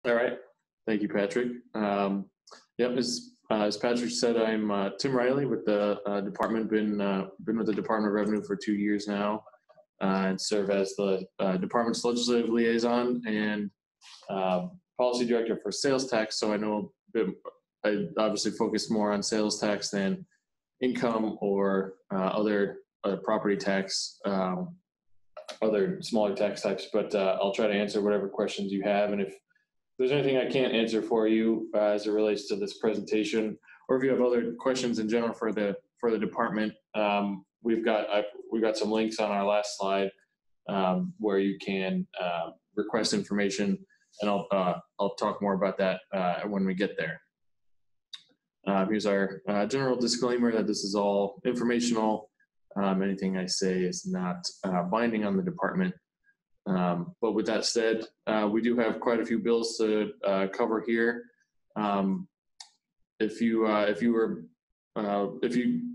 All right. Thank you, Patrick. Yep, as Patrick said, I'm Tim Riley with the department. Been with the Department of Revenue for 2 years now, and serve as the department's legislative liaison and policy director for sales tax. So I know I obviously focus more on sales tax than income or other property tax, other smaller tax types. But I'll try to answer whatever questions you have, and if there's anything I can't answer for you as it relates to this presentation, or if you have other questions in general for the department, we've got some links on our last slide where you can request information, and I'll talk more about that when we get there. Here's our general disclaimer that this is all informational. Anything I say is not binding on the department. But with that said, we do have quite a few bills to cover here. If you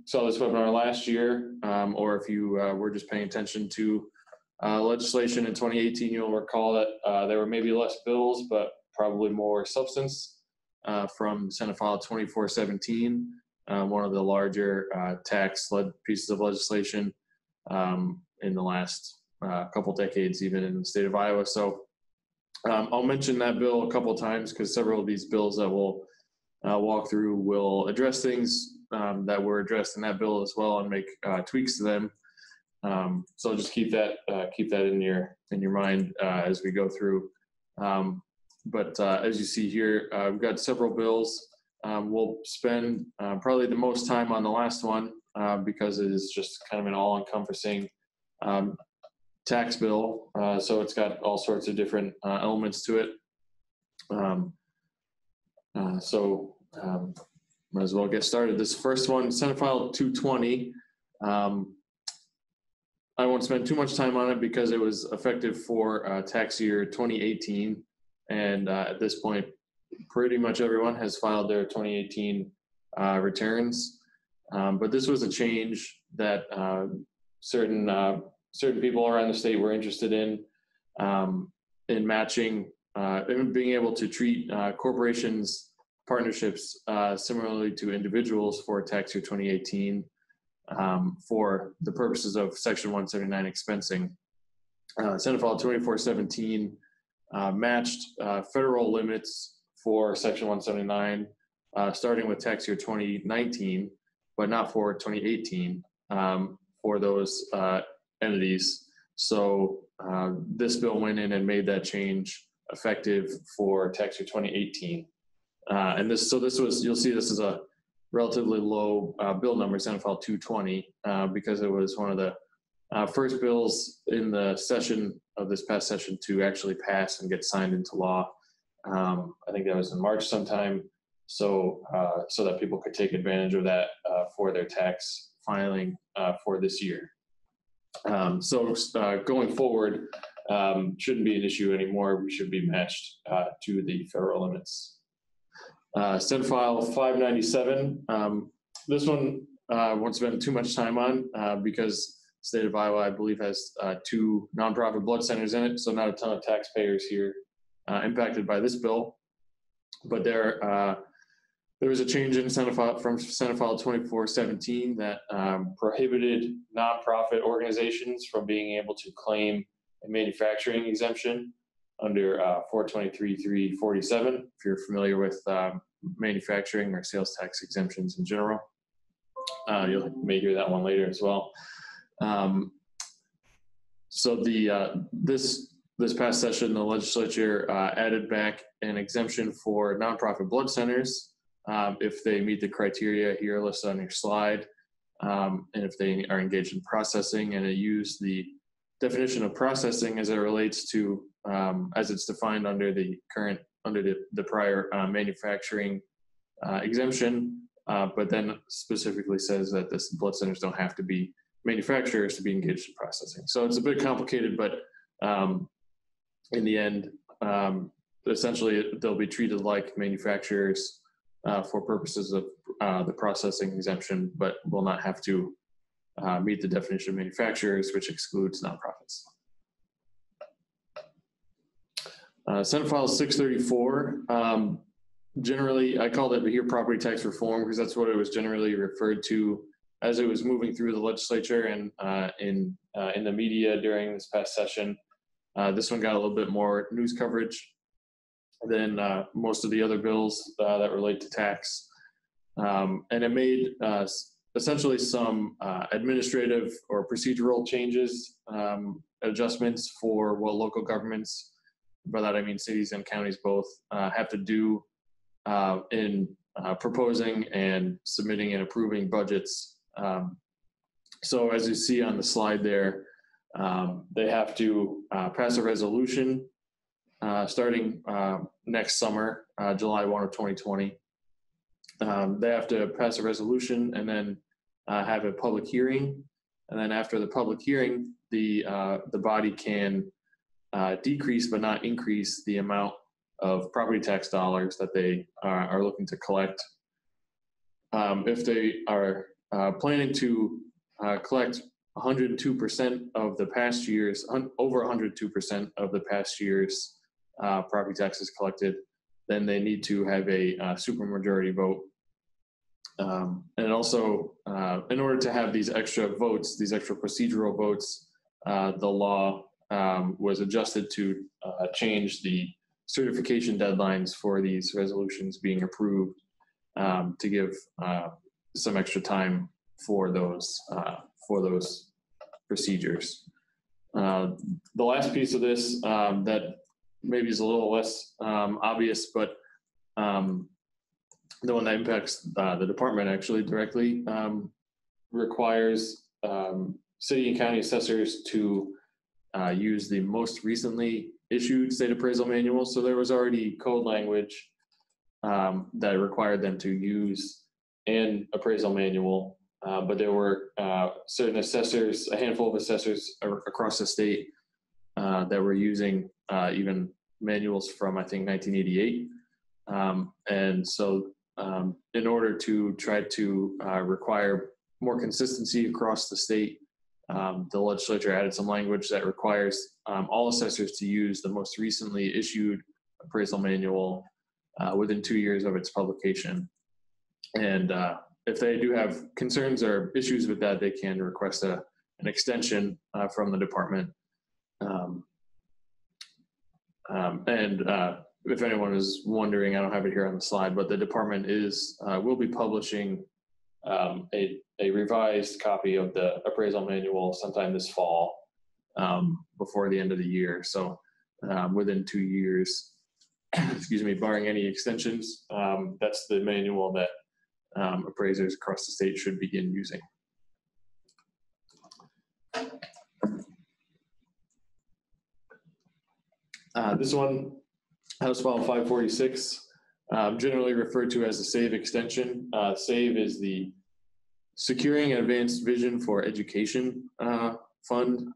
saw this webinar last year, or if you were just paying attention to legislation in 2018, you'll recall that there were maybe less bills, but probably more substance from Senate File 2417, one of the larger tax-led pieces of legislation in the last couple decades, even in the state of Iowa. So I'll mention that bill a couple of times because several of these bills that we'll walk through will address things that were addressed in that bill as well and make tweaks to them. So just keep that in your mind as we go through. But as you see here, we've got several bills. We'll spend probably the most time on the last one because it is just kind of an all-encompassing tax bill, so it's got all sorts of different elements to it. So might as well get started. This first one, Senate File 220. I won't spend too much time on it because it was effective for tax year 2018, and at this point, pretty much everyone has filed their 2018 returns. But this was a change that certain people around the state were interested in matching, in being able to treat corporations, partnerships similarly to individuals for tax year 2018 for the purposes of Section 179 expensing. Senate File 2417 matched federal limits for Section 179, starting with tax year 2019, but not for 2018 for those entities. So this bill went in and made that change effective for tax year 2018. And this was, you'll see this is a relatively low bill number, Senate File 220, because it was one of the first bills in the session of this past session to actually pass and get signed into law. I think that was in March sometime, so that people could take advantage of that for their tax filing for this year. So going forward, shouldn't be an issue anymore. We should be matched to the federal limits. Senate File 597. This one I won't spend too much time on because the state of Iowa, I believe, has 2 nonprofit blood centers in it, so not a ton of taxpayers here impacted by this bill. But there was a change in Senate File from Senate File 2417 that prohibited nonprofit organizations from being able to claim a manufacturing exemption under 423(3)47. If you're familiar with manufacturing or sales tax exemptions in general, you may hear that one later as well. So this past session, the legislature added back an exemption for nonprofit blood centers if they meet the criteria here listed on your slide, and if they are engaged in processing, and it used the definition of processing as it relates to as it's defined under the prior manufacturing exemption, but then specifically says that this blood centers don't have to be manufacturers to be engaged in processing. So it's a bit complicated, but in the end, essentially they'll be treated like manufacturers for purposes of the processing exemption, but will not have to meet the definition of manufacturers, which excludes nonprofits. Senate File 634. Generally, I called it here property tax reform because that's what it was generally referred to as it was moving through the legislature and in the media during this past session. This one got a little bit more news coverage than most of the other bills that relate to tax. And it made essentially some administrative or procedural changes, adjustments for what local governments, by that I mean cities and counties both, have to do in proposing and submitting and approving budgets. So as you see on the slide there, they have to pass a resolution starting next summer, July 1 of 2020. They have to pass a resolution and then have a public hearing. And then after the public hearing, the body can decrease but not increase the amount of property tax dollars that they are looking to collect. If they are planning to collect 102% of the past year's, over 102% of the past year's property taxes collected, then they need to have a supermajority vote. And also, in order to have these extra votes, these extra procedural votes, the law was adjusted to change the certification deadlines for these resolutions being approved to give some extra time for those procedures. The last piece of this that maybe is a little less obvious, but the one that impacts the department actually directly requires city and county assessors to use the most recently issued state appraisal manual. So there was already code language that required them to use an appraisal manual, but there were certain assessors, a handful of assessors across the state that were using even manuals from, I think, 1988. And so in order to try to require more consistency across the state, the legislature added some language that requires all assessors to use the most recently issued appraisal manual within 2 years of its publication. And if they do have concerns or issues with that, they can request an extension from the department. If anyone is wondering, I don't have it here on the slide, but the department will be publishing a revised copy of the appraisal manual sometime this fall before the end of the year. So within 2 years, excuse me, barring any extensions, that's the manual that appraisers across the state should begin using. This one, House File 546, generally referred to as the SAVE extension. SAVE is the Securing an Advanced Vision for Education Fund.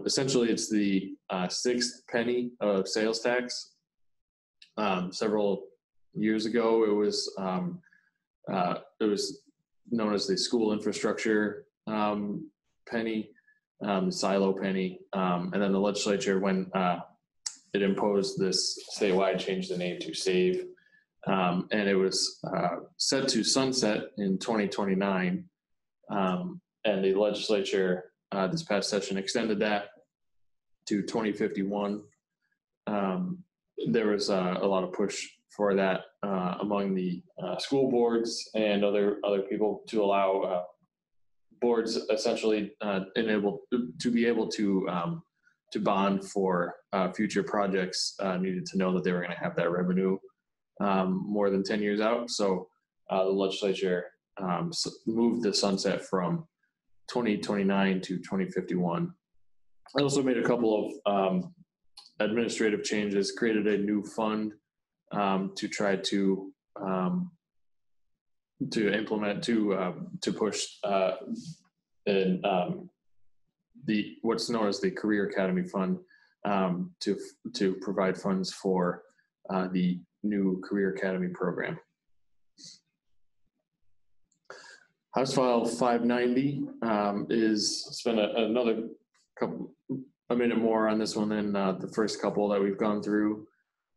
Essentially, it's the sixth penny of sales tax. Several years ago, it was known as the school infrastructure penny, the silo penny, and then the legislature, when it imposed this statewide, changed the name to SAVE, and it was set to sunset in 2029, and the legislature this past session extended that to 2051. There was a lot of push for that among the school boards and other people to allow boards essentially to be able to bond for future projects needed to know that they were going to have that revenue more than 10 years out. So the legislature moved the sunset from 2029 to 2051. I also made a couple of administrative changes, created a new fund to try to implement, to push what's known as the Career Academy Fund, to provide funds for the new Career Academy program. House File 590 spend a minute more on this one than the first couple that we've gone through.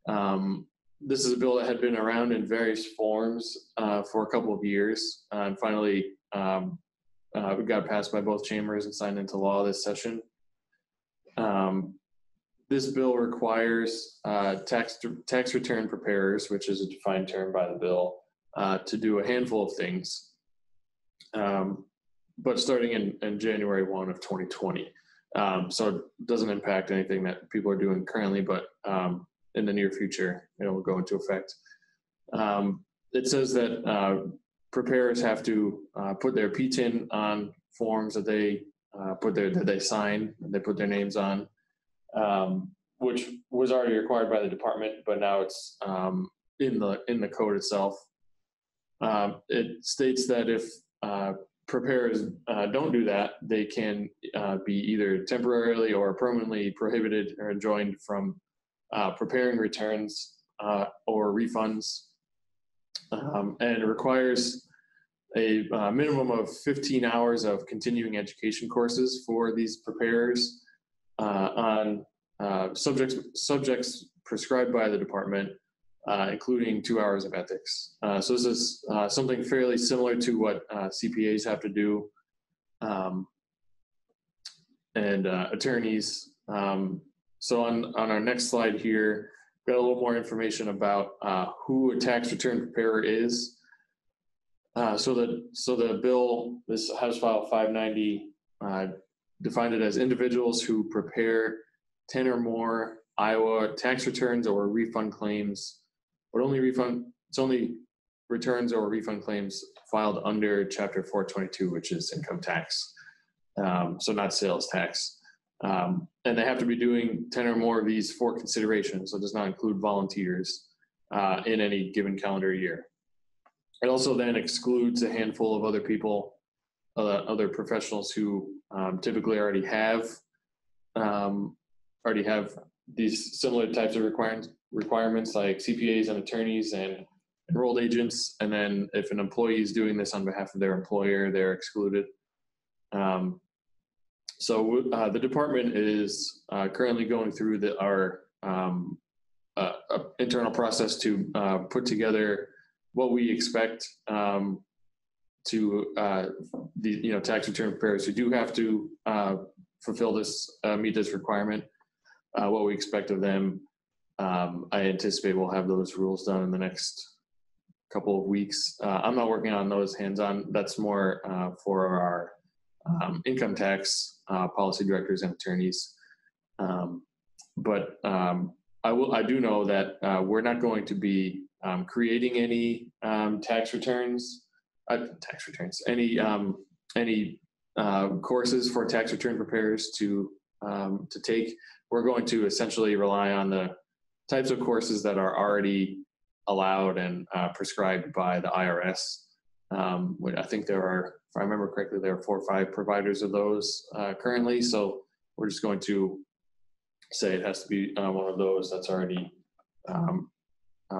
This is a bill that had been around in various forms for a couple of years, and finally it got passed by both chambers and signed into law this session. This bill requires tax return preparers, which is a defined term by the bill, to do a handful of things, but starting in January 1 of 2020. So it doesn't impact anything that people are doing currently, but in the near future, it will go into effect. It says that preparers have to put their PTIN on forms that they that they sign, and they put their names on, which was already required by the department, but now it's in the code itself. It states that if preparers don't do that, they can be either temporarily or permanently prohibited or enjoined from preparing returns or refunds, and it requires a minimum of 15 hours of continuing education courses for these preparers on subjects prescribed by the department, including 2 hours of ethics. So this is something fairly similar to what CPAs have to do, and attorneys. So on our next slide here, got a little more information about who a tax return preparer is. So the bill, this House File 590, defined it as individuals who prepare 10 or more Iowa tax returns or refund claims, but it's only returns or refund claims filed under Chapter 422, which is income tax, so not sales tax. And they have to be doing 10 or more of these for consideration, so it does not include volunteers in any given calendar year. It also then excludes a handful of other people, other professionals who typically already have these similar types of requirements, like CPAs and attorneys and enrolled agents. And then if an employee is doing this on behalf of their employer, they're excluded. So the department is currently going through our internal process to put together what we expect to the tax return preparers who do have to fulfill this, meet this requirement, what we expect of them. I anticipate we'll have those rules done in the next couple of weeks. I'm not working on those hands-on. That's more for our income tax policy directors and attorneys. But I do know that we're not going to be creating any tax returns, any courses for tax return preparers to take. We're going to essentially rely on the types of courses that are already allowed and prescribed by the IRS. I think there are, if I remember correctly, there are 4 or 5 providers of those currently. So we're just going to say it has to be one of those that's already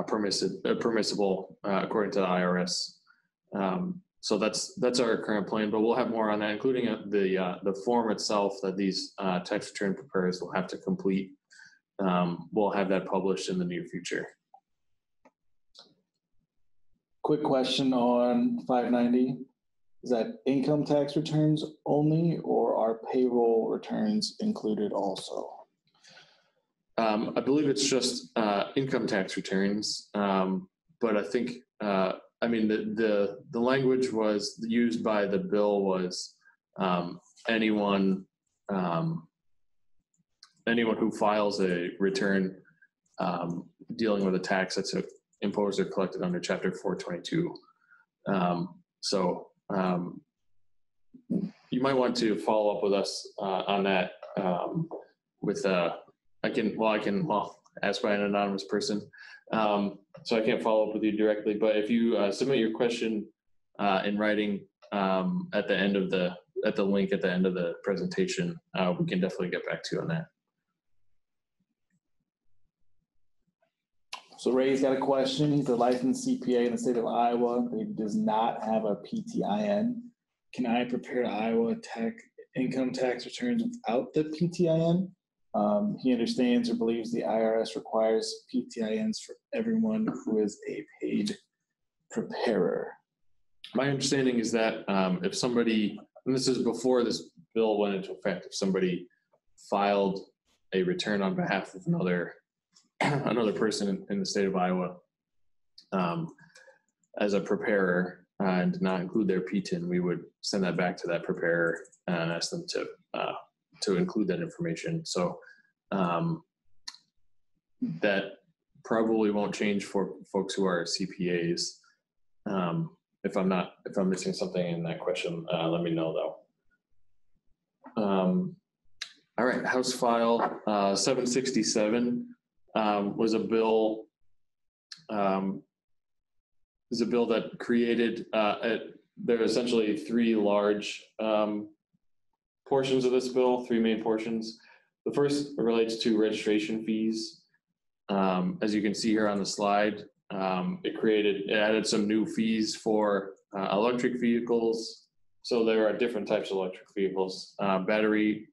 permissible according to the IRS. So that's our current plan, but we'll have more on that, including the form itself that these tax return preparers will have to complete. We'll have that published in the near future. Quick question on 590. Is that income tax returns only, or are payroll returns included also? I believe it's just income tax returns, but I think I mean the language was used by the bill was anyone who files a return dealing with a tax that's imposed or collected under Chapter 422. You might want to follow up with us on that. I can ask by an anonymous person, so I can't follow up with you directly. But if you submit your question in writing at the link at the end of the presentation, we can definitely get back to you on that. So Ray's got a question. He's a licensed CPA in the state of Iowa. He does not have a PTIN. Can I prepare Iowa income tax returns without the PTIN? He understands or believes the IRS requires PTINs for everyone who is a paid preparer. My understanding is that if somebody, and this is before this bill went into effect, if somebody filed a return on behalf of another person in the state of Iowa as a preparer and did not include their PTIN, we would send that back to that preparer and ask them to include that information. So that probably won't change for folks who are CPAs. If I'm missing something in that question, let me know though. All right, House File 767 was a bill. Is a bill that created. There are essentially three large portions of this bill. Three main portions. The first relates to registration fees. As you can see here on the slide, it added some new fees for electric vehicles. So there are different types of electric vehicles, battery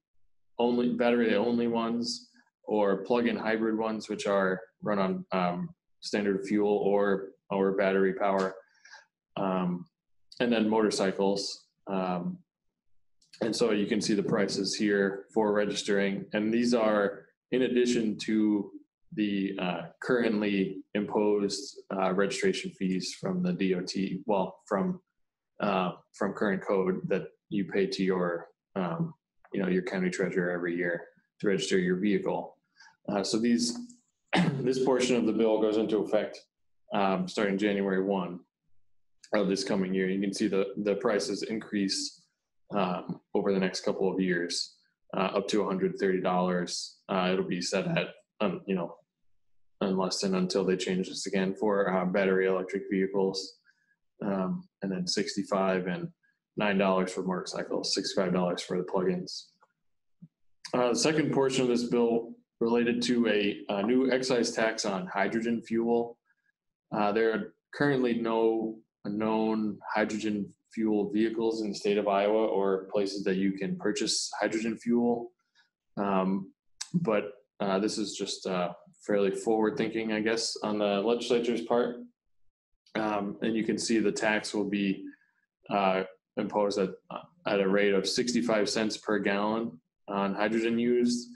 only ones, or plug-in hybrid ones, which are run on standard fuel or battery power, and then motorcycles. And so you can see the prices here for registering, and these are in addition to the currently imposed registration fees from the DOT, well, from current code that you pay to your county treasurer every year to register your vehicle. So this portion of the bill goes into effect starting January 1 of this coming year. You can see the prices increase over the next couple of years, up to $130. It'll be set at unless and until they change this again for battery electric vehicles, and then $65 and $9 for motorcycles, $65 for the plugins. The second portion of this bill related to a new excise tax on hydrogen fuel. There are currently no known hydrogen fuel vehicles in the state of Iowa or places that you can purchase hydrogen fuel. But this is just fairly forward thinking, I guess, on the legislature's part. And you can see the tax will be imposed at a rate of 65 cents per gallon on hydrogen used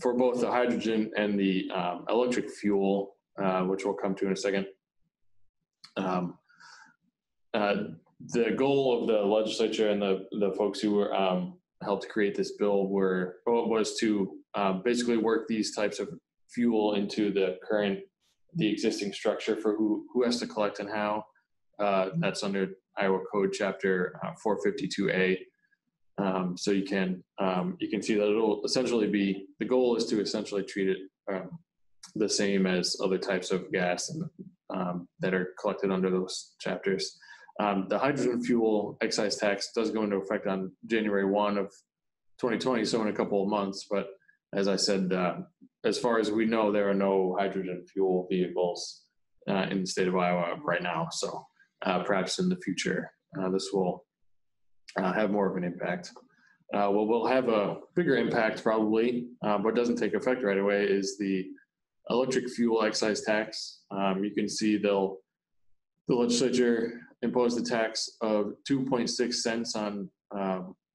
for both the hydrogen and the electric fuel, which we'll come to in a second. The goal of the legislature and the folks who were helped create this bill was to basically work these types of fuel into the existing structure for who has to collect and how. That's under Iowa Code Chapter 452A. So you can see that it'll essentially be, the goal is to essentially treat it the same as other types of gas that are collected under those chapters. The hydrogen fuel excise tax does go into effect on January 1 of 2020, so in a couple of months. But as I said, as far as we know, there are no hydrogen fuel vehicles in the state of Iowa right now. So perhaps in the future, this will have more of an impact. What will have a bigger impact probably, but doesn't take effect right away, is the electric fuel excise tax. You can see the legislature imposed a tax of 2.6 cents on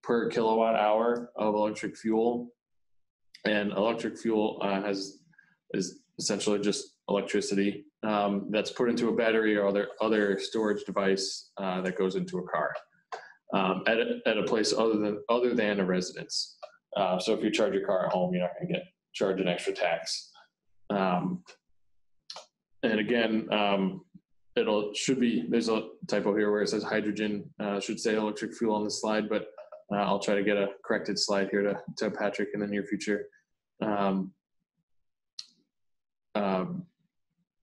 per kilowatt hour of electric fuel. And electric fuel is essentially just electricity that's put into a battery or other storage device that goes into a car at a place other than a residence. So if you charge your car at home, you're not going to get charged an extra tax. And again, there's a typo here where it says hydrogen. Should say electric fuel on the slide, but I'll try to get a corrected slide here to Patrick in the near future.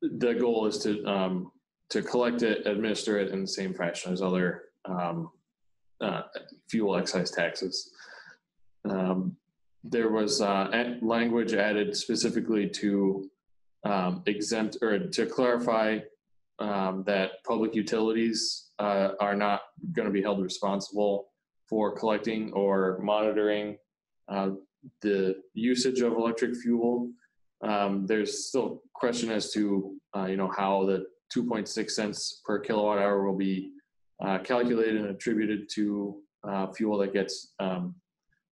The goal is to collect it, administer it in the same fashion as other fuel excise taxes. There was language added specifically to exempt or to clarify that public utilities are not going to be held responsible for collecting or monitoring the usage of electric fuel. There's still question as to how the 2.6 cents per kilowatt hour will be calculated and attributed to fuel that gets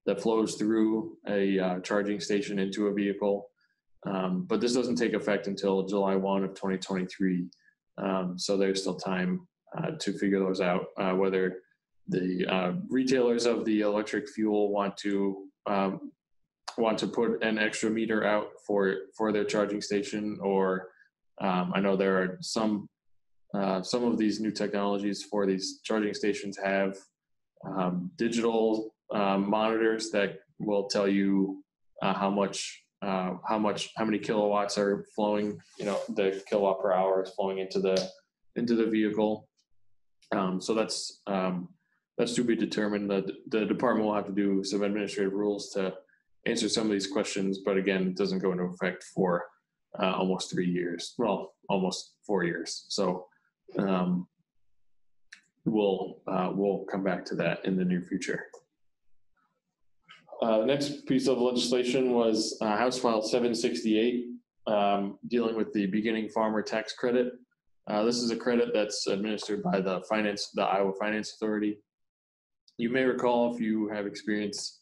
that flows through a charging station into a vehicle. But this doesn't take effect until July 1 of 2023. So there's still time to figure those out, whether the retailers of the electric fuel want to put an extra meter out for their charging station, or I know there are some of these new technologies for these charging stations have digital monitors that will tell you how many kilowatts are flowing, the kilowatt per hour is flowing into the vehicle. So that's to be determined. The department will have to do some administrative rules to answer some of these questions, but again, it doesn't go into effect for almost 3 years. Well, almost 4 years. So we'll come back to that in the near future. The next piece of legislation was House File 768, dealing with the beginning farmer tax credit. This is a credit that's administered by the Iowa Finance Authority. You may recall, if you have experience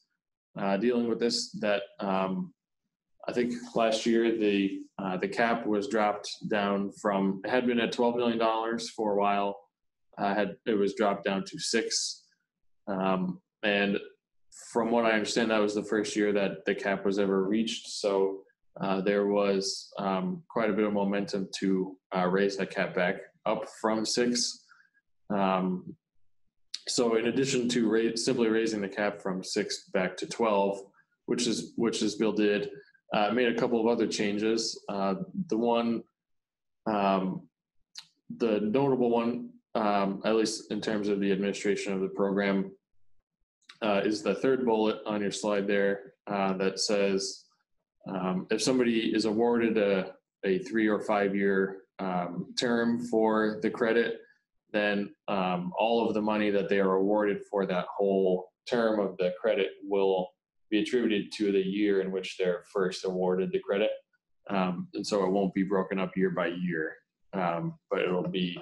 dealing with this, that I think last year the cap was dropped down from, it had been at $12 million for a while. It was dropped down to $6 million. And from what I understand, that was the first year that the cap was ever reached. So there was quite a bit of momentum to raise that cap back up from $6 million. So in addition to simply raising the cap from 6 back to 12, which this bill did, made a couple of other changes. The notable one, at least in terms of the administration of the program, is the third bullet on your slide there that says if somebody is awarded a 3 or 5 year term for the credit, then all of the money that they are awarded for that whole term of the credit will be attributed to the year in which they're first awarded the credit. And so it won't be broken up year by year, but it'll be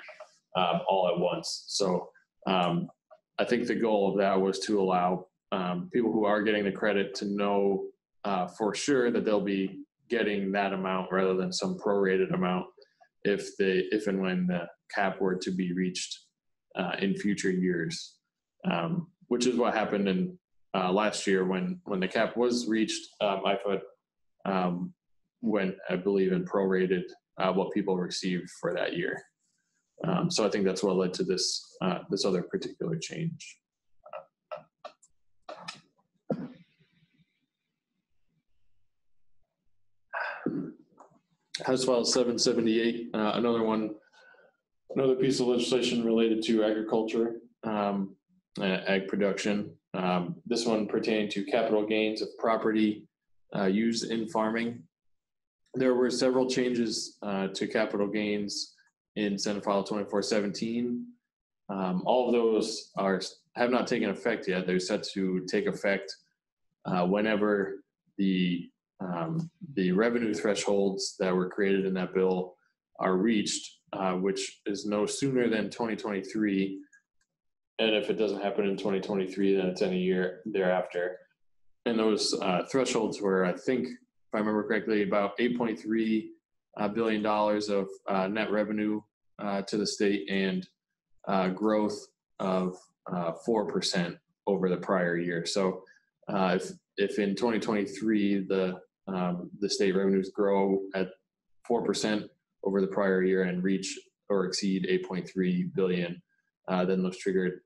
all at once. So I think the goal of that was to allow people who are getting the credit to know for sure that they'll be getting that amount rather than some prorated amount if and when the cap were to be reached in future years, which is what happened in last year when the cap was reached. IFA went, I believe, and prorated what people received for that year. So I think that's what led to this other particular change. House File 778, another piece of legislation related to agriculture, ag production. This one pertaining to capital gains of property used in farming. There were several changes to capital gains in Senate File 2417. All of those have not taken effect yet. They're set to take effect whenever the revenue thresholds that were created in that bill are reached, which is no sooner than 2023. And if it doesn't happen in 2023, then it's any year thereafter. And those thresholds were, I think, if I remember correctly, about $8.3 billion of net revenue to the state and growth of 4% over the prior year. So if in 2023 the state revenues grow at 4% over the prior year and reach or exceed 8.3 billion, then those triggered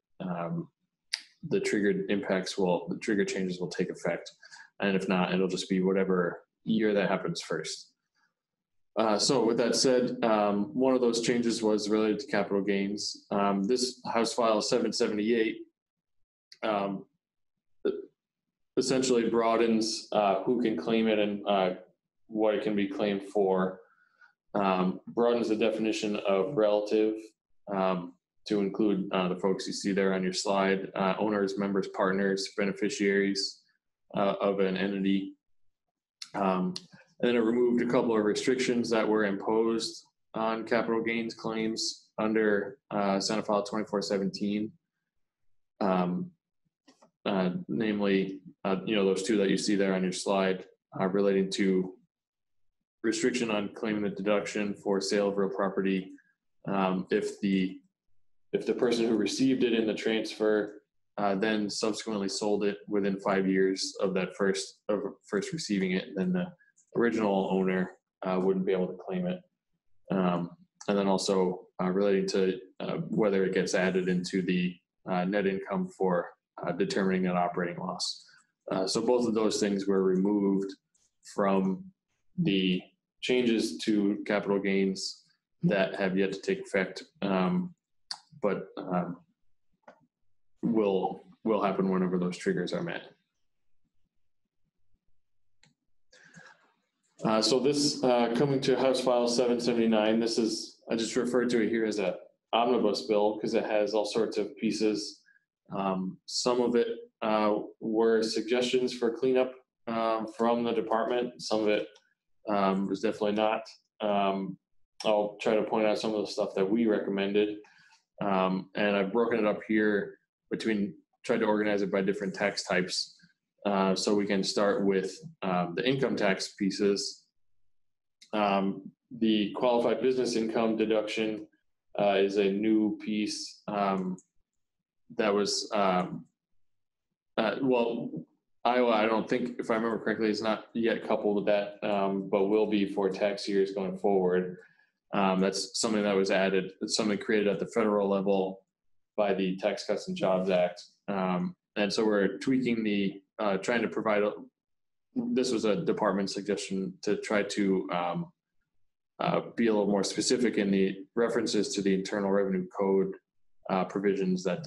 trigger changes will take effect. And if not, it'll just be whatever year that happens first. So with that said, one of those changes was related to capital gains. This House File 778 essentially broadens who can claim it and what it can be claimed for. Broadens the definition of relative to include the folks you see there on your slide: owners, members, partners, beneficiaries. of an entity. And then it removed a couple of restrictions that were imposed on capital gains claims under Senate File 2417. Namely, those two that you see there on your slide relating to restriction on claiming the deduction for sale of real property if the person who received it in the transfer then subsequently sold it within 5 years of that first receiving it, then the original owner wouldn't be able to claim it. And then also relating to whether it gets added into the net income for determining an operating loss. So both of those things were removed from the changes to capital gains that have yet to take effect, but will happen whenever those triggers are met. So this coming to House File 779, this is, I just referred to it here as a omnibus bill because it has all sorts of pieces. Some of it were suggestions for cleanup from the department. Some of it was definitely not. I'll try to point out some of the stuff that we recommended. And I've broken it up here tried to organize it by different tax types. So we can start with the income tax pieces. The qualified business income deduction is a new piece that was, Iowa, I don't think, if I remember correctly, is not yet coupled with that, but will be for tax years going forward. That's something that was added, it's something created at the federal level by the Tax Cuts and Jobs Act. And so we're tweaking trying to provide, this was a department suggestion to try to be a little more specific in the references to the Internal Revenue Code provisions that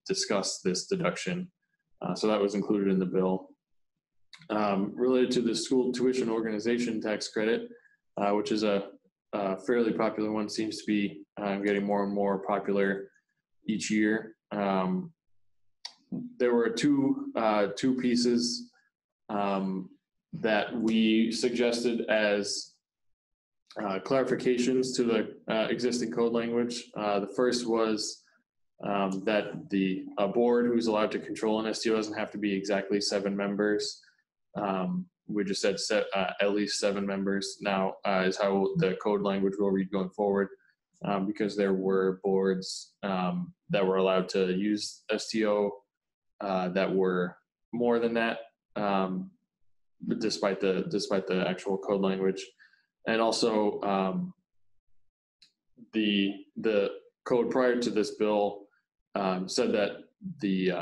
discuss this deduction. So that was included in the bill. Related to the school tuition organization tax credit, which is a fairly popular one, seems to be getting more and more popular each year. There were two pieces that we suggested as clarifications to the existing code language. The first was that the board who's allowed to control an STO doesn't have to be exactly 7 members. We just said at least 7 members now is how the code language will read going forward, because there were boards that were allowed to use STO that were more than that, despite the actual code language. And also the code prior to this bill said that the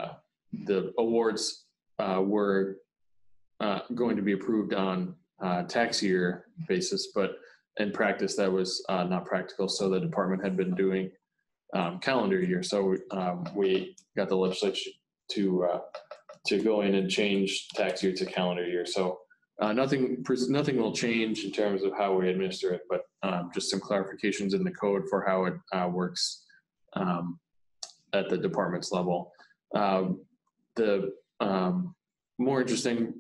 awards were going to be approved on tax year basis, but in practice that was not practical. So the department had been doing calendar year. So we got the legislature to go in and change tax year to calendar year. So nothing will change in terms of how we administer it, but just some clarifications in the code for how it works at the department's level. The more interesting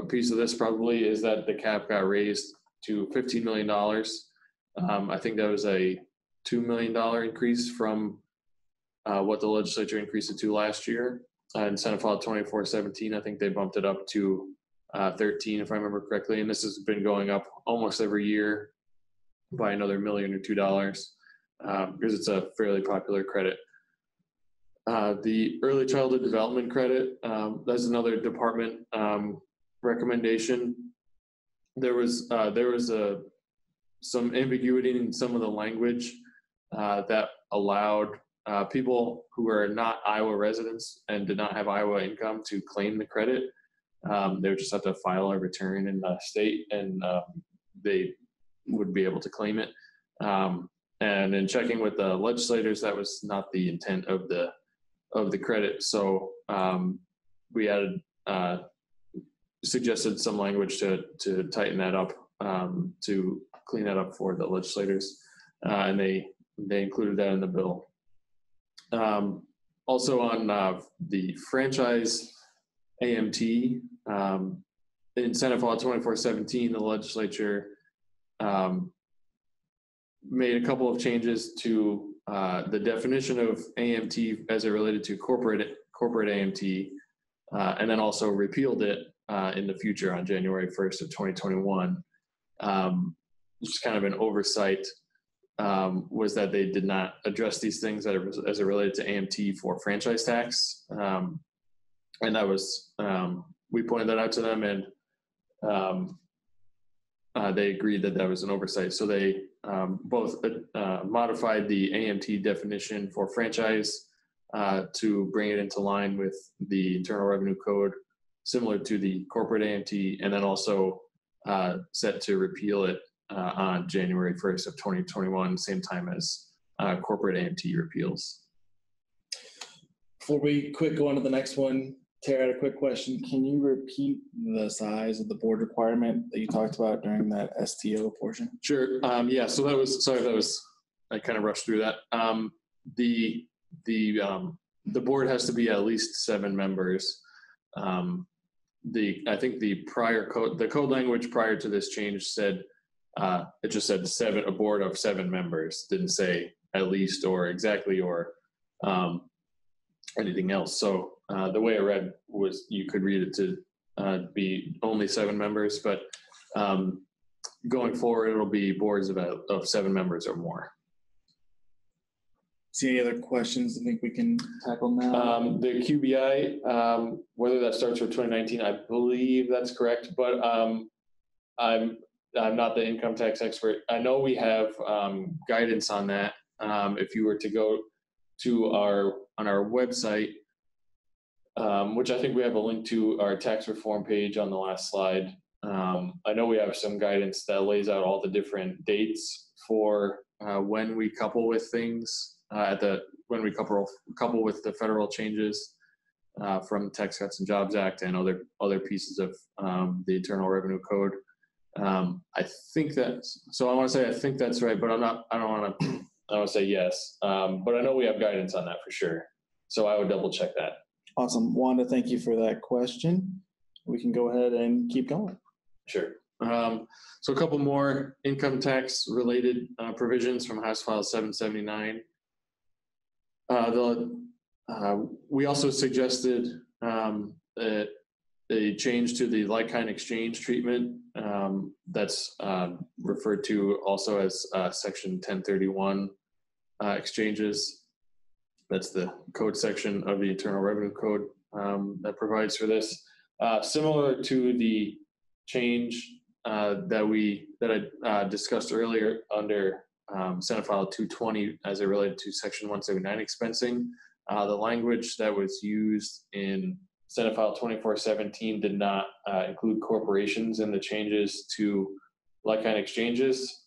piece of this probably is that the cap got raised to $15 million. I think that was a $2 million increase from what the legislature increased it to last year. In Senate File 2417, I think they bumped it up to 13, if I remember correctly. And this has been going up almost every year by another $1 million or $2 because it's a fairly popular credit. The early childhood development credit, that's another department recommendation. There was some ambiguity in some of the language that allowed people who are not Iowa residents and did not have Iowa income to claim the credit. They would just have to file a return in the state, and they would be able to claim it. And in checking with the legislators, that was not the intent of the credit. So we added suggested some language to tighten that up, to clean that up for the legislators, and they included that in the bill. Also on the franchise AMT. In Senate File 2417, the legislature made a couple of changes to the definition of AMT as it related to corporate AMT, and then also repealed it in the future on January 1st of 2021. Just kind of an oversight was that they did not address these things as it related to AMT for franchise tax. And that was, we pointed that out to them, and they agreed that that was an oversight. So they both modified the AMT definition for franchise to bring it into line with the Internal Revenue Code, similar to the corporate AMT, and then also set to repeal it on January 1st of 2021, same time as corporate AMT repeals. Before we go on to the next one, Tara, I had a quick question. Can you repeat the size of the board requirement that you talked about during that STO portion? Sure. Yeah. So that was, sorry, I kind of rushed through that. The board has to be at least 7 members. I think the code language prior to this change said, it just said a board of 7 members, didn't say at least or exactly or anything else. So the way I read was you could read it to be only 7 members, but going forward, it'll be boards of 7 members or more. See any other questions I think we can tackle now? The QBI, whether that starts with 2019, I believe that's correct, but I'm not the income tax expert. I know we have guidance on that. If you were to go to on our website, which I think we have a link to our tax reform page on the last slide. I know we have some guidance that lays out all the different dates for when we couple with things when we couple with the federal changes from the Tax Cuts and Jobs Act and other pieces of the Internal Revenue Code. I think that's, so I want to say I think that's right, but I don't want to say yes. But I know we have guidance on that for sure. So I would double check that. Awesome. Wanda, thank you for that question. We can go ahead and keep going. Sure. So a couple more income tax related provisions from House File 779. We also suggested a change to the like-kind exchange treatment that's referred to also as Section 1031 exchanges. That's the code section of the Internal Revenue Code that provides for this. Similar to the change that I discussed earlier under Senate File 220 as it related to Section 179 expensing, the language that was used in Senate File 2417 did not include corporations in the changes to like-kind exchanges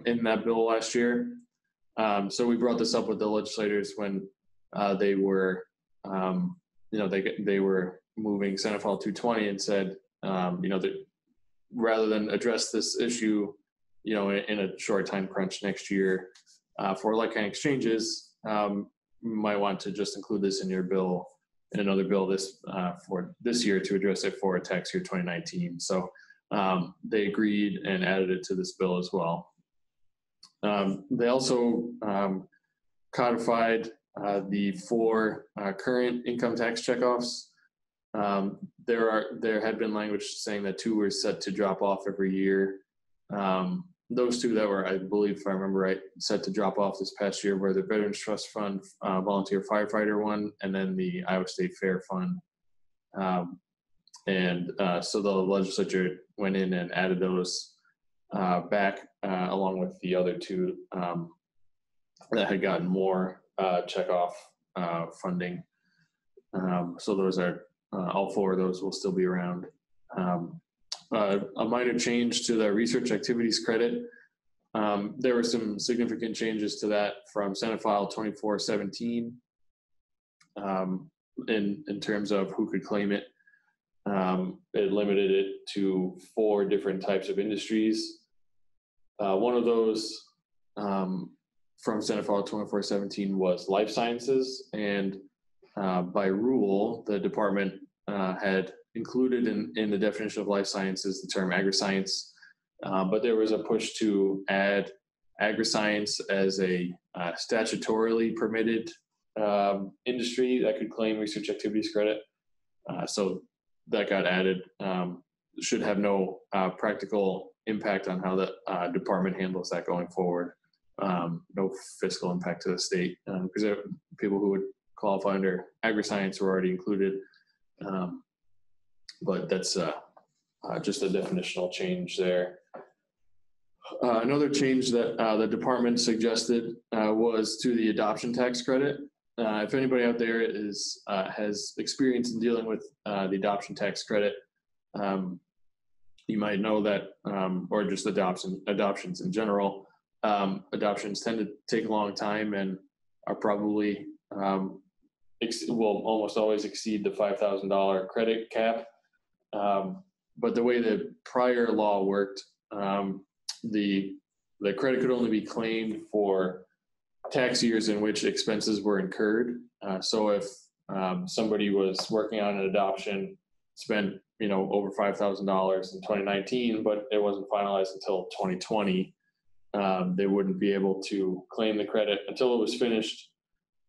in that bill last year. So we brought this up with the legislators when they were, they were moving Senate File 220 and said, that rather than address this issue, in a short time crunch next year for like-kind exchanges, you might want to just include this in your bill, in another bill for this year to address it for tax year 2019. So they agreed and added it to this bill as well. They also codified the 4 current income tax checkoffs. There had been language saying that 2 were set to drop off every year. Those 2 that were, I believe, if I remember right, set to drop off this past year were the Veterans Trust Fund Volunteer Firefighter one, and then the Iowa State Fair Fund. So the legislature went in and added those back along with the other 2 that had gotten more checkoff funding. So those are all 4 of those will still be around. A minor change to the research activities credit. There were some significant changes to that from Senate File 2417 in terms of who could claim it. It limited it to 4 different types of industries. One of those from Senate File 2417 was life sciences, and by rule, the department had included in the definition of life sciences the term agri-science, but there was a push to add agri-science as a statutorily permitted industry that could claim research activities credit. So that got added. Should have no practical impact on how the department handles that going forward. No fiscal impact to the state, because people who would qualify under agri-science were already included. But that's just a definitional change there. Another change that the department suggested was to the adoption tax credit. If anybody out there has experience in dealing with the adoption tax credit, you might know that, or just adoptions in general, adoptions tend to take a long time and are probably will almost always exceed the $5,000 credit cap. But the way the prior law worked, the credit could only be claimed for tax years in which expenses were incurred. So if somebody was working on an adoption, spent over $5,000 in 2019, but it wasn't finalized until 2020, they wouldn't be able to claim the credit until it was finished.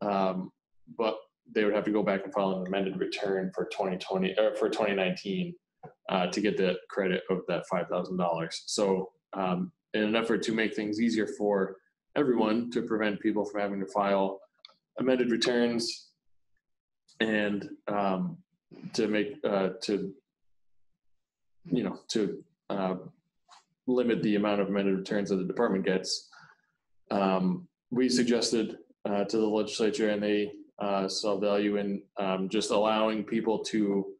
But they would have to go back and file an amended return for 2020 or for 2019 to get the credit of that $5,000. So in an effort to make things easier for everyone, to prevent people from having to file amended returns and to make to limit the amount of amended returns that the department gets, we suggested to the legislature, and they saw value in just allowing people to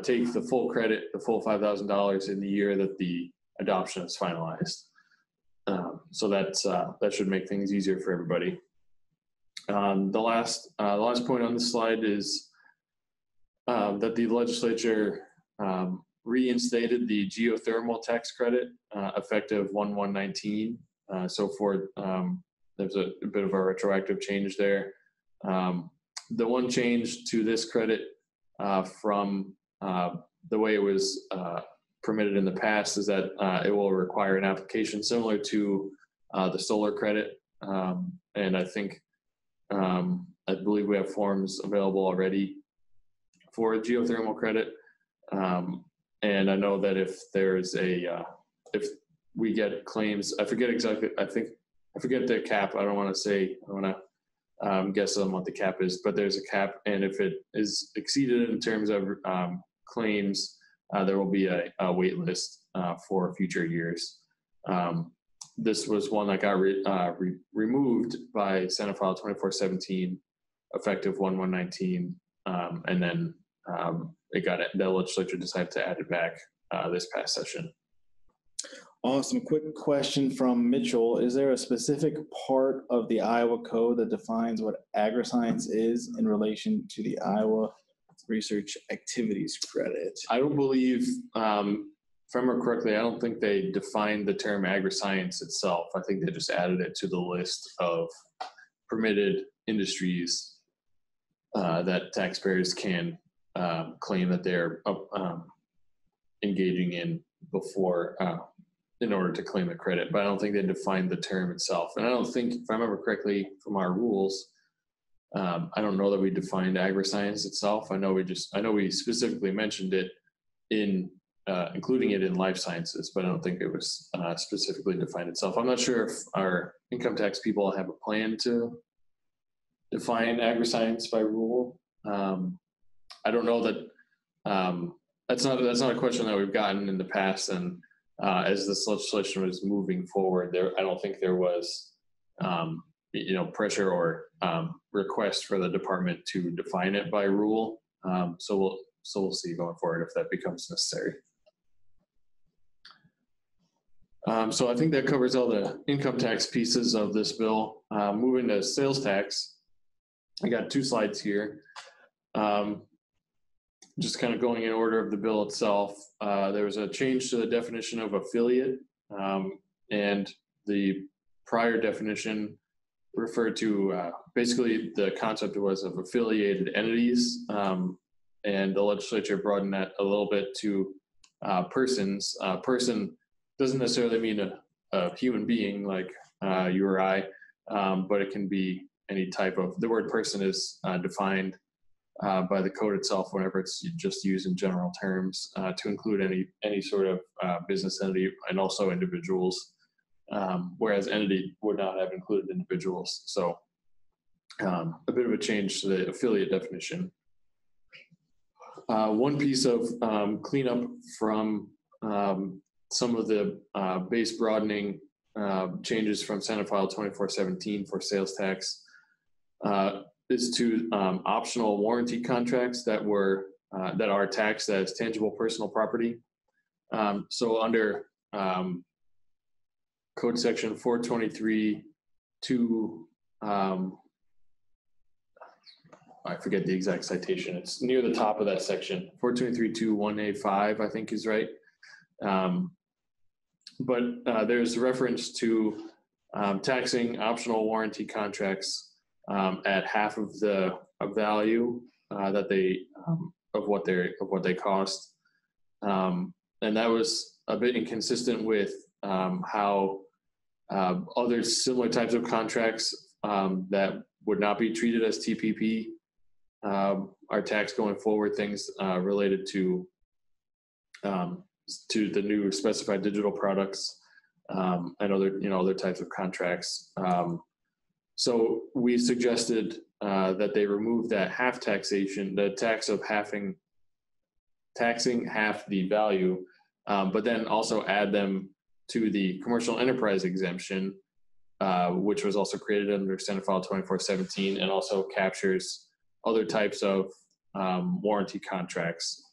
take the full credit, the full $5,000 in the year that the adoption is finalized. So that should make things easier for everybody. The last point on this slide is that the legislature reinstated the geothermal tax credit effective 1/1/19. So for there's a bit of a retroactive change there. The one change to this credit from the way it was permitted in the past is that it will require an application similar to the solar credit. And I think, I believe we have forms available already for geothermal credit. And I know that if there's if we get claims, I forget exactly, I forget the cap. I don't want to guess on what the cap is, but there's a cap. And if it is exceeded in terms of claims, there will be a wait list for future years. This was one that got removed by Senate File 2417, effective 1/1/19, and then the legislature decided to add it back this past session. Awesome. Quick question from Mitchell. Is there a specific part of the Iowa code that defines what agri-science is in relation to the Iowa research activities credit? I don't believe, if I remember correctly, I don't think they defined the term agri-science itself. I think they just added it to the list of permitted industries that taxpayers can claim that they're engaging in before in order to claim a credit. But I don't think they defined the term itself. And I don't think, if I remember correctly from our rules, I don't know that we defined agri-science itself. I know we specifically mentioned it in including it in life sciences, but I don't think it was specifically defined itself. I'm not sure if our income tax people have a plan to define agri-science by rule. I don't know that that's not a question that we've gotten in the past. And as this legislation was moving forward, I don't think there was pressure or request for the department to define it by rule. So we'll see going forward if that becomes necessary. So I think that covers all the income tax pieces of this bill. Moving to sales tax, I got 2 slides here. Just kind of going in order of the bill itself. There was a change to the definition of affiliate, and the prior definition referred to basically the concept was of affiliated entities. and the legislature broadened that a little bit to persons. Person doesn't necessarily mean a human being like you or I, but it can be any type of, the word person is defined by the code itself whenever it's just used in general terms to include any sort of business entity and also individuals, whereas entity would not have included individuals. So a bit of a change to the affiliate definition. One piece of cleanup from some of the base broadening changes from Senate File 2417 for sales tax is to optional warranty contracts that are taxed as tangible personal property. So under Code Section 423 I forget the exact citation. It's near the top of that section. 423.2.1A5, I think is right. But there's reference to taxing optional warranty contracts at half of the value that they of what they cost, and that was a bit inconsistent with how other similar types of contracts that would not be treated as TPP are taxed going forward. Things related to the new specified digital products and other types of contracts. So we suggested that they remove that half taxation, the tax of taxing half the value, but then also add them to the commercial enterprise exemption, which was also created under Senate File 2417 and also captures other types of warranty contracts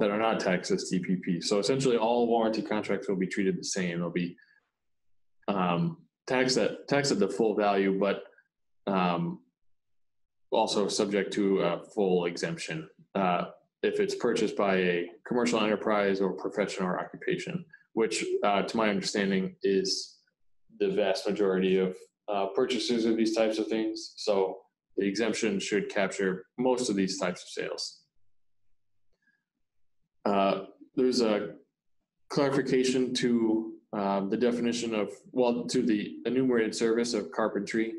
that are not taxed as TPP. So essentially all warranty contracts will be treated the same. They'll be taxed at the full value, but also subject to a full exemption if it's purchased by a commercial enterprise or profession or occupation, which to my understanding is the vast majority of purchasers of these types of things. So the exemption should capture most of these types of sales. There's a clarification to the definition of, to the enumerated service of carpentry.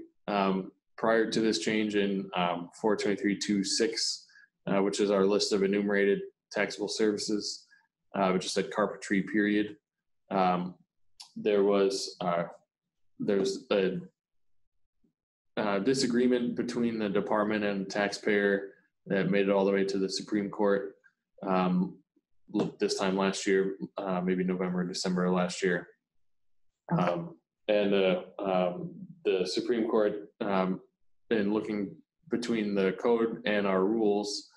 Prior to this change in 423.2.6, which is our list of enumerated taxable services, which just said carpentry, period. There's a disagreement between the department and the taxpayer that made it all the way to the Supreme Court this time last year, maybe November, December of last year. And the Supreme Court, in looking between the code and our rules,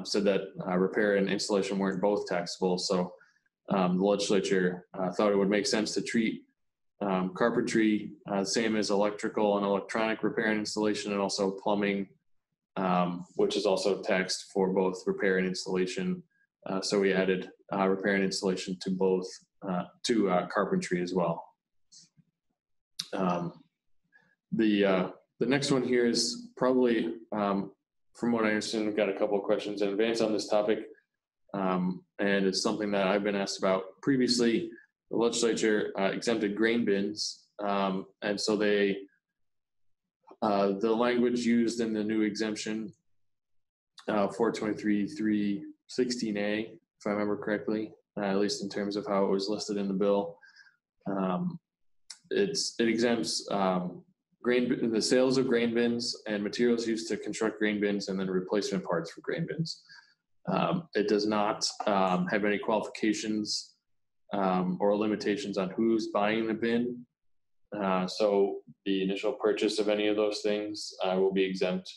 said that repair and installation weren't both taxable. So the legislature thought it would make sense to treat carpentry same as electrical and electronic repair and installation, and also plumbing, which is also taxed for both repair and installation. So we added repair and installation to both to carpentry as well. The next one here is probably, from what I understand, we've got a couple of questions in advance on this topic, and it's something that I've been asked about previously. The legislature exempted grain bins, and so the language used in the new exemption, 423.3.16a, if I remember correctly, at least in terms of how it was listed in the bill, it exempts the sales of grain bins and materials used to construct grain bins, and then replacement parts for grain bins. It does not have any qualifications or limitations on who's buying the bin. So the initial purchase of any of those things will be exempt.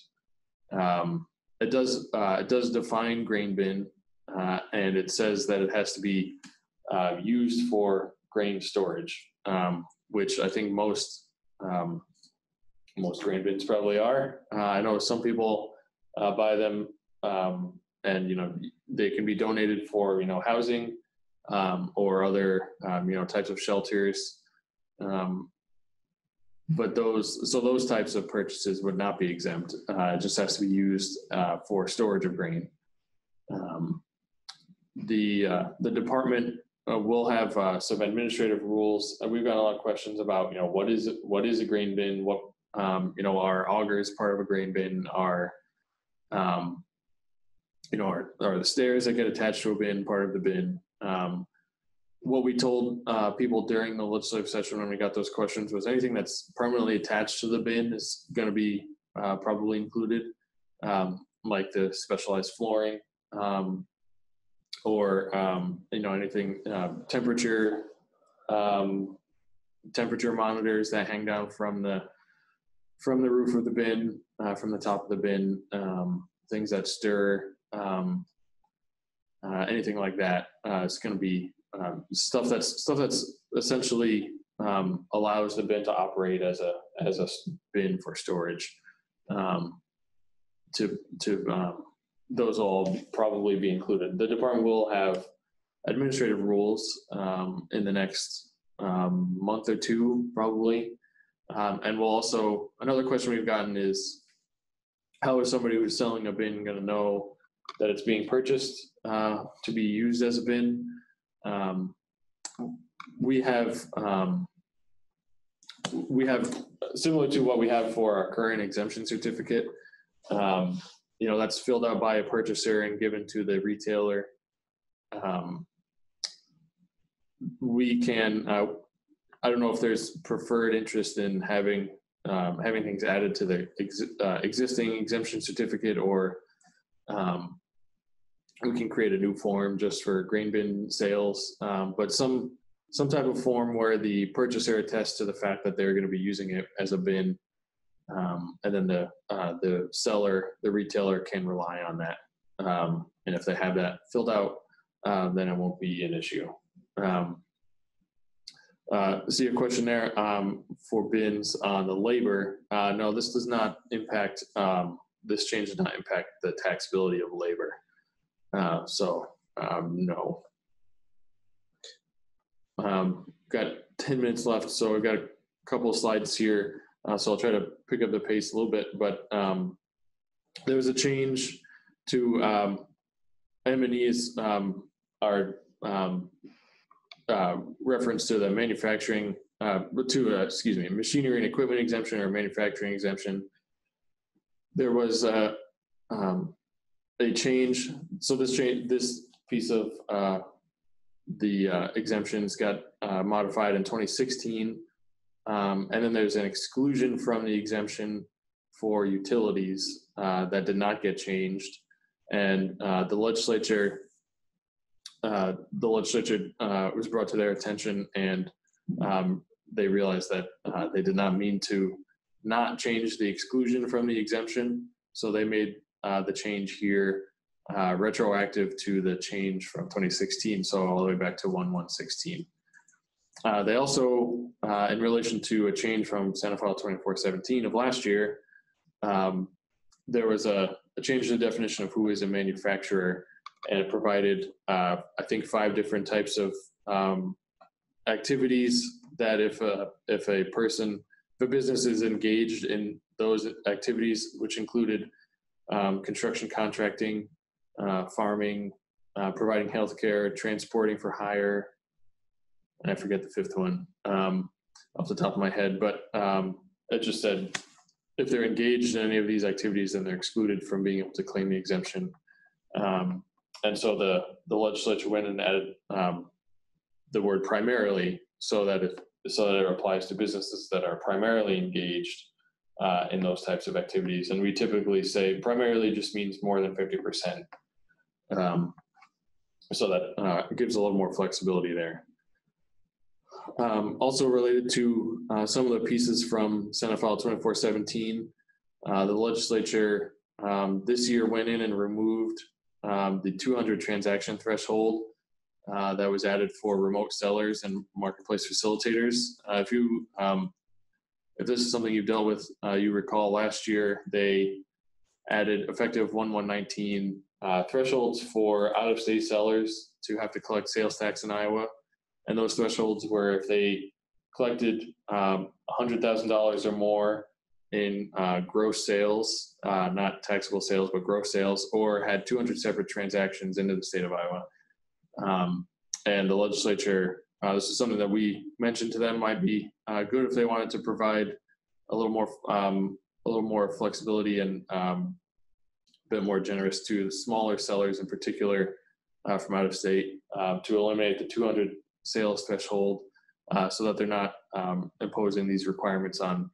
It does define grain bin, and it says that it has to be used for grain storage, which I think most grain bins probably are. I know some people buy them, and they can be donated for housing or other types of shelters. But those types of purchases would not be exempt. It just has to be used for storage of grain. The department will have some administrative rules. We've got a lot of questions about, what is a grain bin? What, are augers part of a grain bin? Are the stairs that get attached to a bin part of the bin? What we told people during the legislative session when we got those questions was anything that's permanently attached to the bin is going to be probably included, like the specialized flooring, or anything temperature monitors that hang down from the roof of the bin, from the top of the bin, things that stir, anything like that. It's going to be stuff that's essentially allows the bin to operate as a bin for storage. Those will all probably be included. The department will have administrative rules in the next month or two, probably. And we'll also, another question we've gotten is, how is somebody who's selling a bin going to know that it's being purchased to be used as a bin? We have similar to what we have for our current exemption certificate. That's filled out by a purchaser and given to the retailer. We can, I don't know if there's preferred interest in having things added to the existing exemption certificate, or we can create a new form just for grain bin sales, but some type of form where the purchaser attests to the fact that they're going to be using it as a bin, and then the seller, the retailer, can rely on that. And if they have that filled out, then it won't be an issue. See a question there for bins on the labor. No, this does not impact, this change does not impact the taxability of labor. No. Got 10 minutes left, so I've got a couple of slides here. So I'll try to pick up the pace a little bit, but there was a change to M&E's reference to the manufacturing, machinery and equipment exemption or manufacturing exemption. There was a change. So this piece of the exemptions got modified in 2016. And then there's an exclusion from the exemption for utilities that did not get changed. And the legislature was brought to their attention, and they realized that they did not mean to not change the exclusion from the exemption. So they made the change here retroactive to the change from 2016, so all the way back to 1/1/16. They also, in relation to a change from Senate File 2417 of last year, there was a change in the definition of who is a manufacturer, and it provided, I think, 5 different types of activities that if a business is engaged in those activities, which included construction contracting, farming, providing healthcare, transporting for hire, and I forget the 5th one off the top of my head, but it just said if they're engaged in any of these activities, then they're excluded from being able to claim the exemption. And so the legislature went and added the word primarily, so that it applies to businesses that are primarily engaged in those types of activities. And we typically say primarily just means more than 50%. So that gives a little more flexibility there. Also related to some of the pieces from Senate File 2417, the legislature this year went in and removed the 200 transaction threshold that was added for remote sellers and marketplace facilitators. If this is something you've dealt with, you recall last year they added effective 1/1/19 thresholds for out-of-state sellers to have to collect sales tax in Iowa. And those thresholds were if they collected $100,000 or more in gross sales, not taxable sales, but gross sales, or had 200 separate transactions into the state of Iowa. And the legislature, this is something that we mentioned to them might be good if they wanted to provide a little more flexibility and a bit more generous to the smaller sellers in particular from out of state to eliminate the 200 sales threshold so that they're not imposing these requirements on,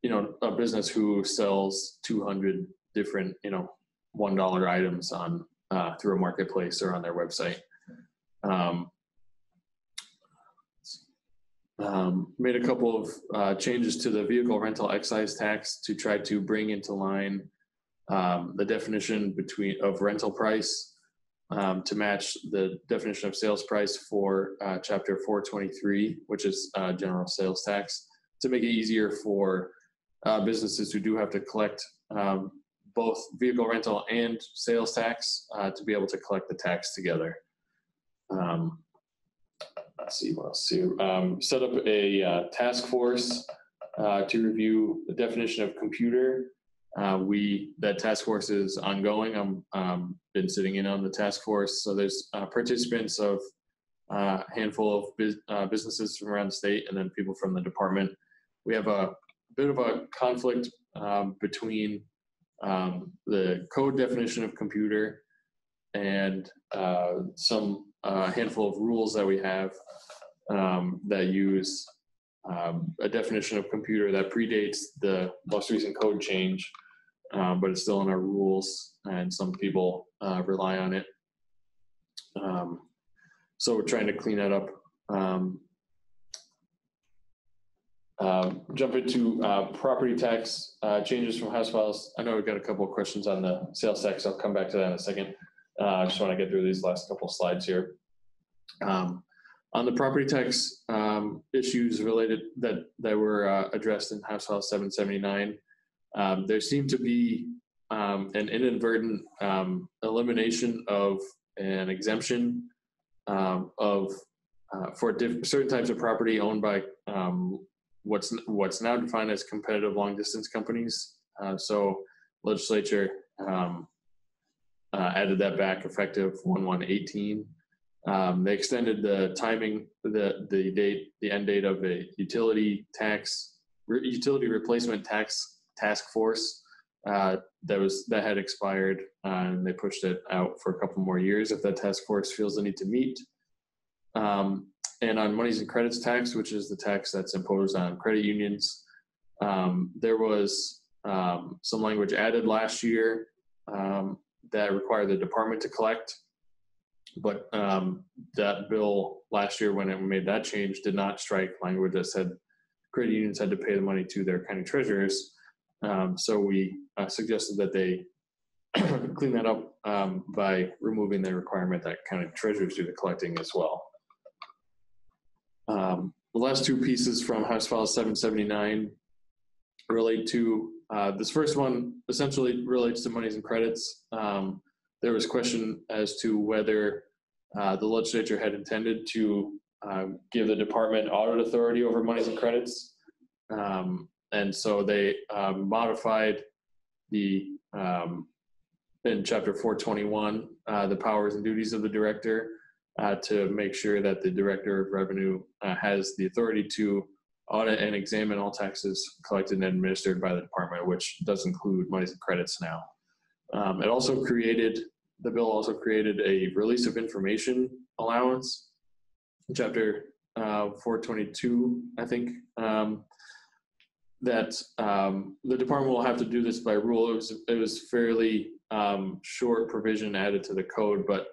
a business who sells 200 different, $1 items on through a marketplace or on their website. Made a couple of changes to the vehicle rental excise tax to try to bring into line the definition of rental price to match the definition of sales price for Chapter 423, which is general sales tax, to make it easier for businesses who do have to collect both vehicle rental and sales tax to be able to collect the tax together. Let's see what else to set up a task force to review the definition of computer. That task force is ongoing. I'm been sitting in on the task force. So there's participants of a handful of businesses from around the state and then people from the department. We have a bit of a conflict between the code definition of computer and some handful of rules that we have that use a definition of computer that predates the most recent code change, but it's still in our rules, and some people rely on it. So we're trying to clean that up. Jump into property tax changes from House files. I know we've got a couple of questions on the sales tax. I'll come back to that in a second. I just want to get through these last couple of slides here. On the property tax issues related that were addressed in House File 779, there seemed to be an inadvertent elimination of an exemption for certain types of property owned by what's now defined as competitive long distance companies. So legislature added that back effective 1/1/18. They extended the timing, the end date of a utility replacement task force that had expired, and they pushed it out for a couple more years if that task force feels the need to meet. And on monies and credits tax, which is the tax that's imposed on credit unions, there was some language added last year that required the department to collect. But that bill last year, when it made that change, did not strike language that said credit unions had to pay the money to their county treasurers. So we suggested that they clean that up by removing the requirement that county treasurers do the collecting as well. The last two pieces from House File 779 relate to, this first one essentially relates to monies and credits. There was question as to whether the legislature had intended to give the department audit authority over monies and credits. And so they modified in Chapter 421, the powers and duties of the director to make sure that the director of revenue has the authority to audit and examine all taxes collected and administered by the department, which does include monies and credits now. The bill also created a release of information allowance, Chapter 422, I think, that the department will have to do this by rule. It was fairly short provision added to the code, but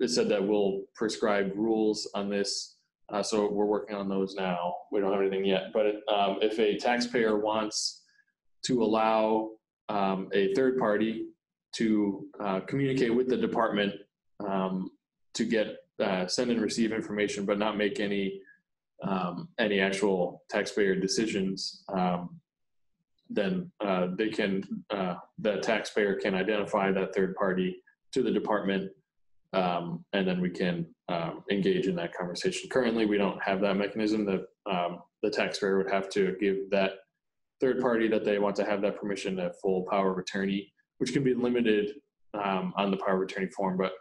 it said that we'll prescribe rules on this. So we're working on those now. We don't have anything yet, but if a taxpayer wants to allow a third party to communicate with the department to get send and receive information, but not make any actual taxpayer decisions, then the taxpayer can identify that third party to the department, and then we can engage in that conversation. Currently, we don't have that mechanism. That the taxpayer would have to give that third party that they want to have that permission to full power of attorney, which can be limited on the power of attorney form, but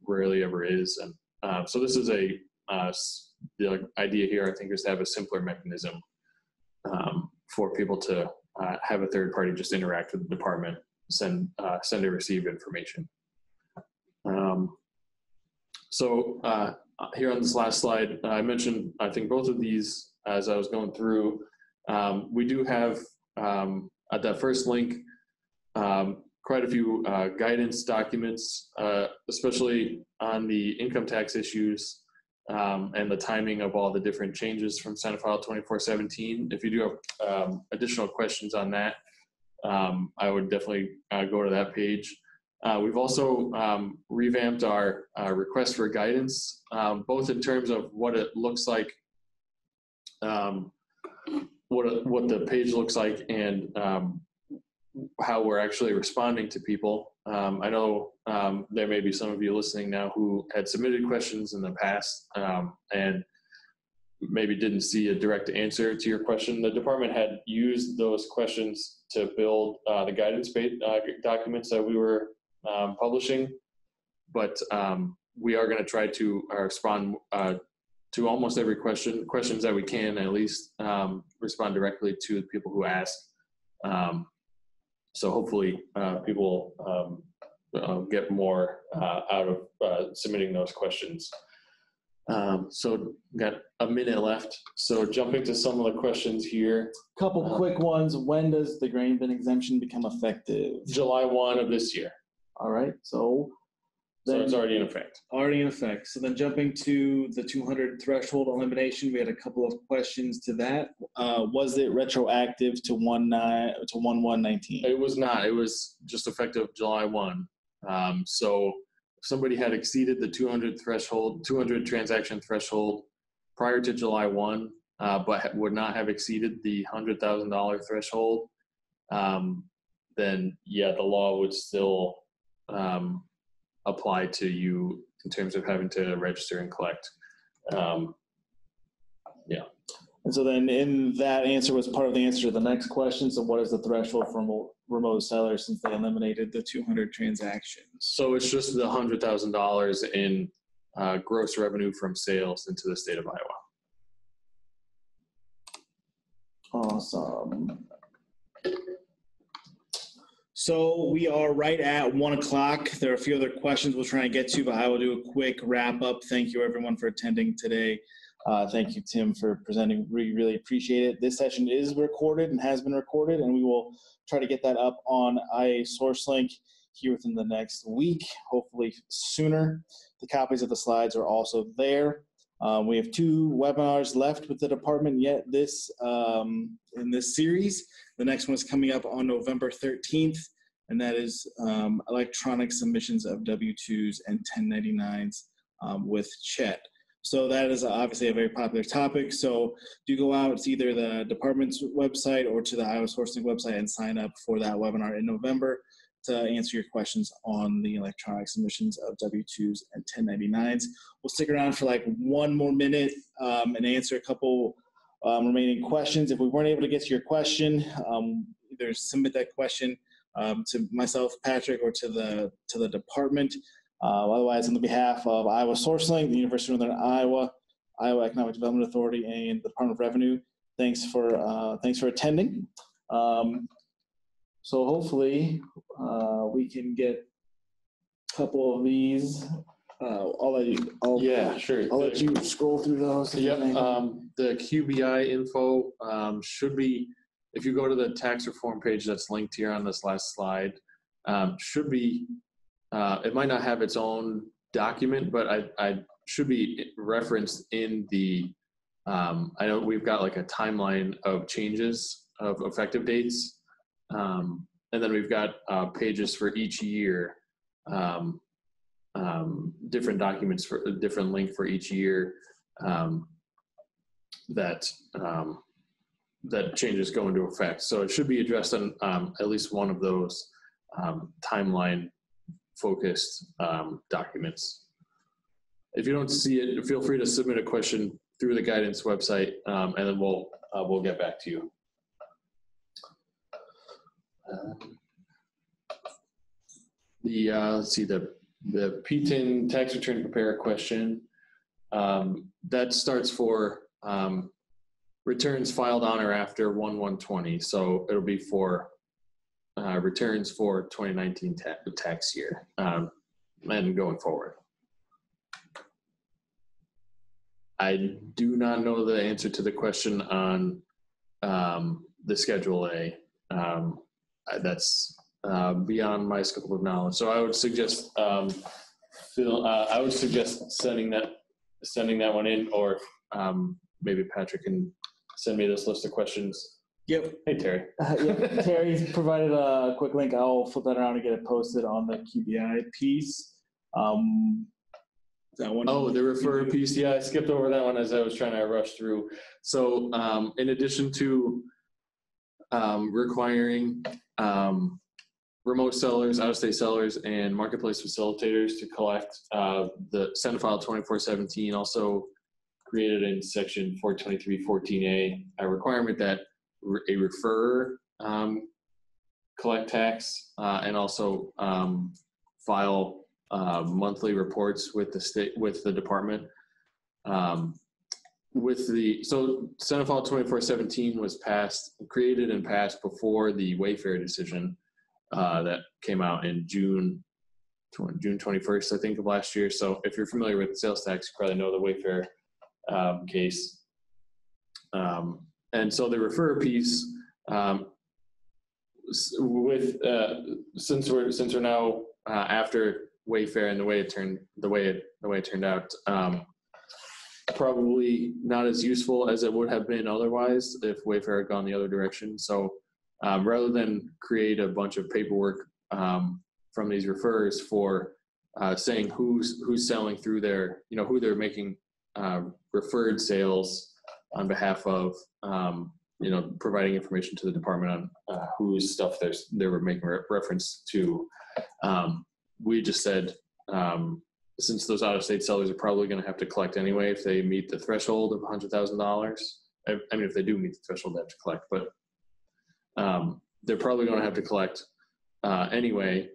rarely ever is. And so this is the idea here, I think, is to have a simpler mechanism for people to have a third party just interact with the department, send and receive information. So here on this last slide, I mentioned, I think, both of these as I was going through. We do have at that first link quite a few guidance documents, especially on the income tax issues and the timing of all the different changes from Senate File 2417. If you do have additional questions on that, I would definitely go to that page. We've also revamped our request for guidance, both in terms of what it looks like, what the page looks like, and how we're actually responding to people. I know there may be some of you listening now who had submitted questions in the past and maybe didn't see a direct answer to your question. The department had used those questions to build the guidance documents that we were publishing, but we are going to try to respond to almost every questions that we can, at least respond directly to the people who ask. So hopefully people get more out of submitting those questions. So got a minute left. So jumping to some of the questions here. Couple quick ones. When does the grain bin exemption become effective? July 1 of this year. All right. So it's already in effect. Already in effect. So then jumping to the 200 threshold elimination, we had a couple of questions to that. Was it retroactive to 1/1/19? It was not. It was just effective July 1. So if somebody had exceeded the 200 transaction threshold prior to July 1, but would not have exceeded the $100,000 threshold, then yeah, the law would still apply to you in terms of having to register and collect. Yeah. And so then in that answer was part of the answer to the next question. So what is the threshold for remote sellers since they eliminated the 200 transactions? So it's just the $100,000 in gross revenue from sales into the state of Iowa. Awesome. So we are right at 1 o'clock. There are a few other questions we'll try and get to, but I will do a quick wrap up. Thank you everyone for attending today. Thank you, Tim, for presenting. We really appreciate it. This session is recorded and has been recorded, and we will try to get that up on iSourceLink here within the next week, hopefully sooner. The copies of the slides are also there. We have 2 webinars left with the department yet in this series. The next one is coming up on November 13th, and that is electronic submissions of W-2s and 1099s with Chet. So that is obviously a very popular topic. So do go out to either the department's website or to the Iowa Sourcing website and sign up for that webinar in November to answer your questions on the electronic submissions of W-2s and 1099s. We'll stick around for like 1 more minute and answer a couple remaining questions. If we weren't able to get to your question, either submit that question to myself, Patrick, or to the department. Otherwise, on the behalf of Iowa SourceLink, the University of Northern Iowa, Iowa Economic Development Authority, and the Department of Revenue, thanks for attending. So hopefully we can get a couple of these. I'll let you scroll through those. Yep. The QBI info should be, if you go to the tax reform page that's linked here on this last slide, should be. It might not have its own document, but I should be referenced in the. I know we've got like a timeline of changes of effective dates, and then we've got pages for each year. Different documents for a different link for each year that changes go into effect. So it should be addressed on at least one of those timeline focused documents. If you don't see it, feel free to submit a question through the guidance website, and then we'll get back to you. Let's see, the PTIN tax return preparer question, that starts for returns filed on or after 1/1/20. So it'll be for returns for 2019 tax year and going forward. I do not know the answer to the question on the Schedule A. That's beyond my scope of knowledge. So I would suggest, Phil, I would suggest sending that one in, or maybe Patrick can send me this list of questions. Yep. Hey, Terry. Yep. Terry's provided a quick link. I'll flip that around and get it posted on the QBI piece. That one. Oh, the refer piece. Yeah, I skipped over that one as I was trying to rush through. So in addition to requiring remote sellers, out-of-state sellers, and marketplace facilitators to collect the send file 2417, also created in section 423.14a a requirement that a referrer collect tax and also file monthly reports with the state, with the department. So Senate File 2417 was created and passed before the Wayfair decision that came out in June 21st, I think, of last year. So if you're familiar with sales tax, you probably know the Wayfair case. And so the refer piece, since we're now after Wayfair and the way it turned out, probably not as useful as it would have been otherwise if Wayfair had gone the other direction. So rather than create a bunch of paperwork from these referrers for saying who's selling through their, who they're making referred sales on behalf of, providing information to the department on whose stuff they were making reference to, we just said, since those out-of-state sellers are probably going to have to collect anyway if they meet the threshold of $100,000. I mean, if they do meet the threshold, they have to collect, but they're probably going to have to collect anyway.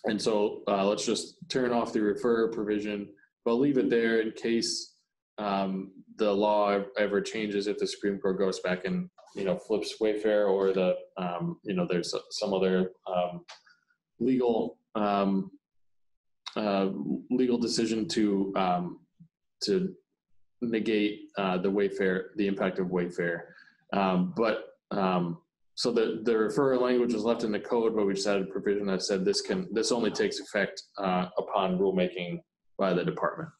And so let's just turn off the refer provision, but leave it there in case the law ever changes, if the Supreme Court goes back and, flips Wayfair, or there's some other legal decision to negate the impact of Wayfair. So the referral language was left in the code, but we just added a provision that said this only takes effect upon rulemaking by the department.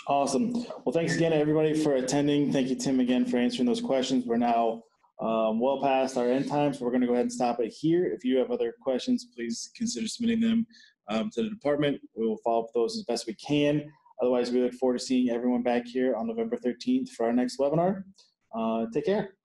Awesome. Well, thanks again, everybody, for attending. Thank you, Tim, again, for answering those questions. We're now well past our end time, so we're going to go ahead and stop it here. If you have other questions, please consider submitting them to the department. We will follow up with those as best we can. Otherwise, we look forward to seeing everyone back here on November 13th for our next webinar. Take care.